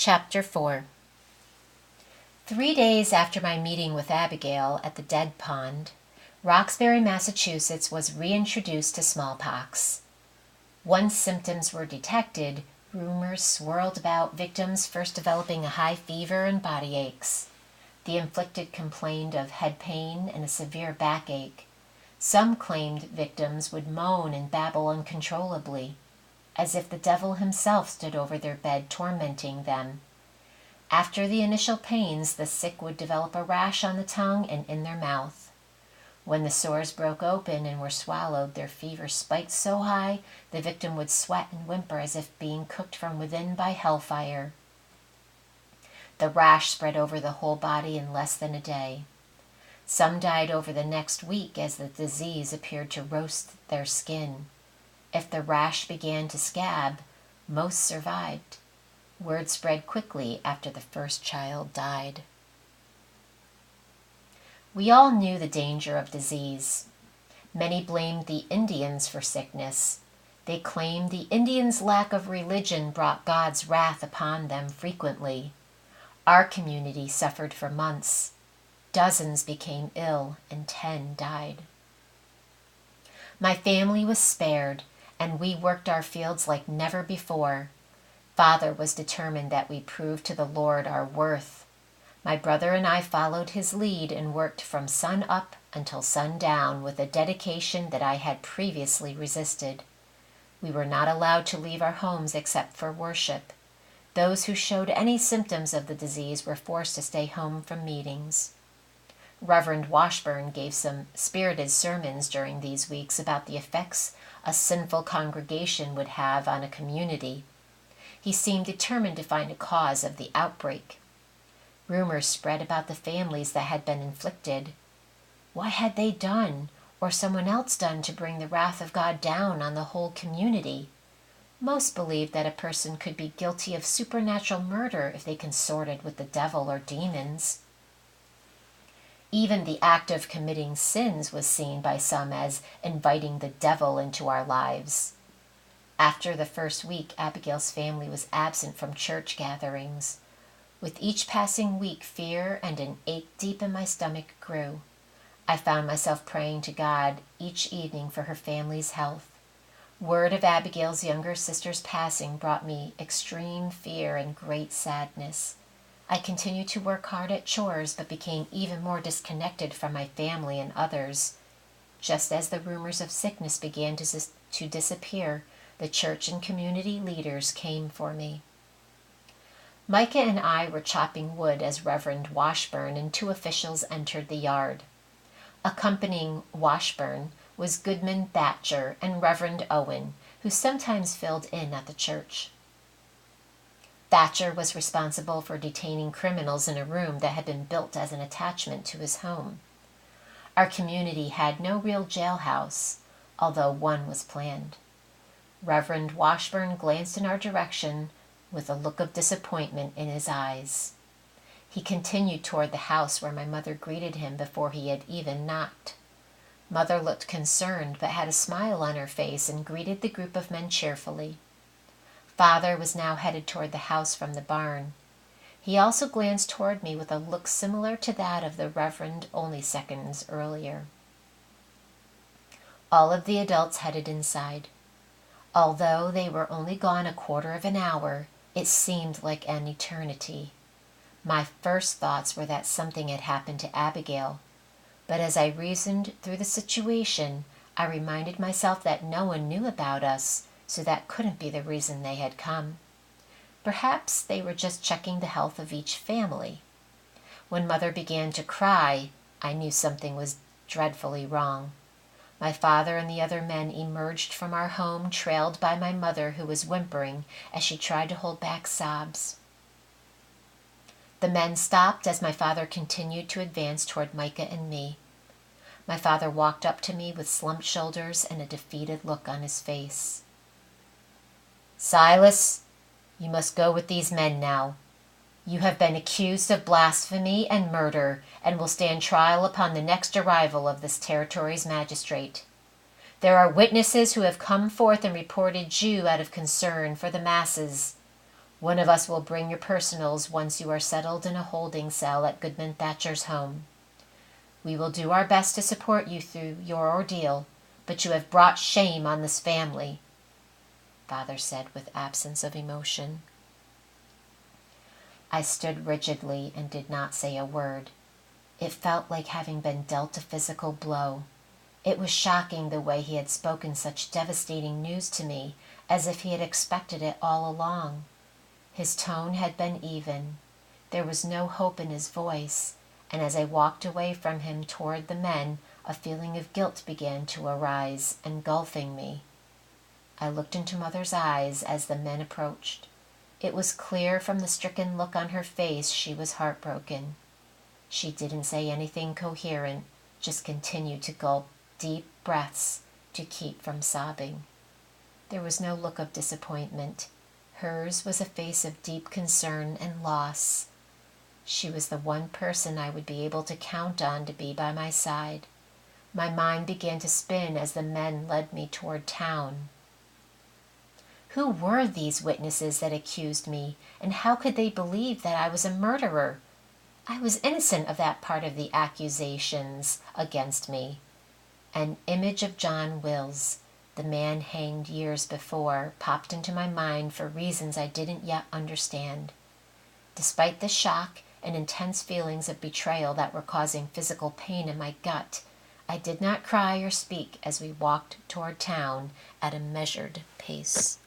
Chapter 4. 3 days after my meeting with Abigail at the Dead Pond, Roxbury, Massachusetts was reintroduced to smallpox. Once symptoms were detected, rumors swirled about victims first developing a high fever and body aches. The inflicted complained of head pain and a severe backache. Some claimed victims would moan and babble uncontrollably, as if the devil himself stood over their bed tormenting them. After the initial pains, the sick would develop a rash on the tongue and in their mouth. When the sores broke open and were swallowed, their fever spiked so high the victim would sweat and whimper as if being cooked from within by hellfire. The rash spread over the whole body in less than a day. Some died over the next week as the disease appeared to roast their skin. If the rash began to scab, most survived. Word spread quickly after the first child died. We all knew the danger of disease. Many blamed the Indians for sickness. They claimed the Indians' lack of religion brought God's wrath upon them frequently. Our community suffered for months. Dozens became ill and 10 died. My family was spared, and we worked our fields like never before. Father was determined that we prove to the Lord our worth. My brother and I followed his lead and worked from sun up until sundown with a dedication that I had previously resisted. We were not allowed to leave our homes except for worship. Those who showed any symptoms of the disease were forced to stay home from meetings. Reverend Washburn gave some spirited sermons during these weeks about the effects a sinful congregation would have on a community. He seemed determined to find a cause of the outbreak. Rumors spread about the families that had been inflicted. What had they done, or someone else done, to bring the wrath of God down on the whole community? Most believed that a person could be guilty of supernatural murder if they consorted with the devil or demons. Even the act of committing sins was seen by some as inviting the devil into our lives. After the first week, Abigail's family was absent from church gatherings. With each passing week, fear and an ache deep in my stomach grew. I found myself praying to God each evening for her family's health. Word of Abigail's younger sister's passing brought me extreme fear and great sadness. I continued to work hard at chores, but became even more disconnected from my family and others. Just as the rumors of sickness began to disappear, the church and community leaders came for me. Micah and I were chopping wood as Reverend Washburn and 2 officials entered the yard. Accompanying Washburn was Goodman Thatcher and Reverend Owen, who sometimes filled in at the church. Thatcher was responsible for detaining criminals in a room that had been built as an attachment to his home. Our community had no real jailhouse, although one was planned. Reverend Washburn glanced in our direction with a look of disappointment in his eyes. He continued toward the house where my mother greeted him before he had even knocked. Mother looked concerned but had a smile on her face and greeted the group of men cheerfully. Father was now headed toward the house from the barn. He also glanced toward me with a look similar to that of the Reverend only seconds earlier. All of the adults headed inside. Although they were only gone a quarter of an hour, it seemed like an eternity. My first thoughts were that something had happened to Abigail, but as I reasoned through the situation, I reminded myself that no one knew about us, so that couldn't be the reason they had come. Perhaps they were just checking the health of each family. When Mother began to cry, I knew something was dreadfully wrong. My father and the other men emerged from our home, trailed by my mother, who was whimpering as she tried to hold back sobs. The men stopped as my father continued to advance toward Micah and me. My father walked up to me with slumped shoulders and a defeated look on his face. "Silas, you must go with these men now. You have been accused of blasphemy and murder and will stand trial upon the next arrival of this territory's magistrate. There are witnesses who have come forth and reported you out of concern for the masses. One of us will bring your personals once you are settled in a holding cell at Goodman Thatcher's home. We will do our best to support you through your ordeal, but you have brought shame on this family," Father said with absence of emotion. I stood rigidly and did not say a word. It felt like having been dealt a physical blow. It was shocking the way he had spoken such devastating news to me, as if he had expected it all along. His tone had been even. There was no hope in his voice, and as I walked away from him toward the men, a feeling of guilt began to arise, engulfing me. I looked into Mother's eyes as the men approached. It was clear from the stricken look on her face she was heartbroken. She didn't say anything coherent, just continued to gulp deep breaths to keep from sobbing. There was no look of disappointment. Hers was a face of deep concern and loss. She was the one person I would be able to count on to be by my side. My mind began to spin as the men led me toward town. Who were these witnesses that accused me, and how could they believe that I was a murderer? I was innocent of that part of the accusations against me. An image of John Wills, the man hanged years before, popped into my mind for reasons I didn't yet understand. Despite the shock and intense feelings of betrayal that were causing physical pain in my gut, I did not cry or speak as we walked toward town at a measured pace.